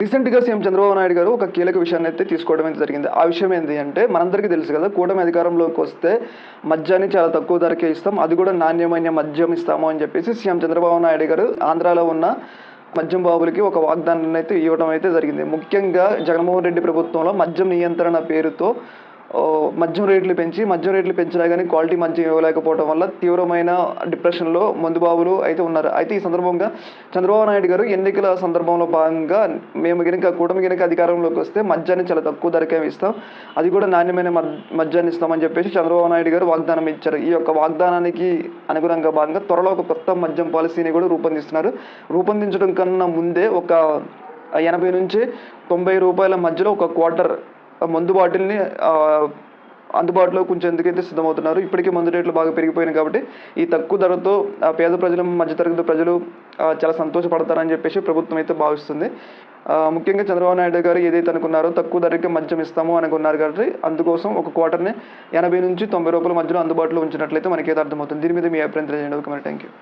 రీసెంట్‌గా సీఎం చంద్రబాబు నాయుడు గారు ఒక కీలక విషయాన్నైతే తీసుకోవడం అయితే జరిగింది. ఆ విషయం ఏంది అంటే మనందరికీ తెలుసు కదా! కూటమి అధికారంలోకొస్తే మద్యాన్ని చాలా తక్కువ ధరకే ఇస్తాం. అది కూడా నాణ్యమైన మద్యం ఇస్తాము అని చెప్పేసి సీఎం చంద్రబాబు నాయుడు గారు ఆంధ్రాలో ఉన్న మద్యం బాబులకి ఒక వాగ్దానాన్నయితే ఇవ్వడం అయితే జరిగింది. ముఖ్యంగా జగన్మోహన్ రెడ్డి ప్రభుత్వంలో మద్యం నియంత్రణ పేరుతో మద్యం రేట్లు పెంచినా గానీ క్వాలిటీ మద్యం ఇవ్వలేకపోవడం వల్ల తీవ్రమైన డిప్రెషన్‌లో మందుబాబులు అయితే ఉన్నారు. అయితే ఈ సందర్భంగా చంద్రబాబు నాయుడు గారు ఎన్నికల సందర్భంలో భాగంగా కూటమి గనుక అధికారంలోకొస్తే మద్యాన్ని చాలా తక్కువ ధరకే ఇస్తాం. అది కూడా నాణ్యమైన మద్యాన్ని ఇస్తామని చెప్పేసి చంద్రబాబు నాయుడు గారు వాగ్దానం ఇచ్చారు. ఈ యొక్క వాగ్దానానికి అనుగుణంగా భాగంగా త్వరలో ఒక కొత్త మద్యం పాలసీని కూడా రూపొందిస్తున్నారు. రూపొందించడం కన్నా ముందే ఒక 80-90 రూపాయల మధ్యలో ఒక క్వార్టర్ మందు బాటిల్‌ని అందుబాటులో ఉంచేందుకైతే సిద్ధమవుతున్నారు. ఇప్పటికే మందు రేట్లు బాగా పెరిగిపోయినాయి కాబట్టి, ఈ తక్కువ ధరతో పేద ప్రజలు, మధ్యతరగతి ప్రజలు చాలా సంతోషపడతారని చెప్పేసి ప్రభుత్వం అయితే భావిస్తుంది. ముఖ్యంగా చంద్రబాబు నాయుడు గారు ఏదైతే అనుకున్నారో తక్కువ ధరకే మద్యం ఇస్తాము అనుకున్నారు కాబట్టి, అందుకోసం ఒక క్వార్టర్‌ని 80-90 రూపాయల మధ్యలో అందుబాటులో ఉంచినట్లయితే మనకైతే అర్థమవుతుంది. దీని మీద మీ అభిప్రాయం తెలియజేయండి. ఓకే మరి. Thank you.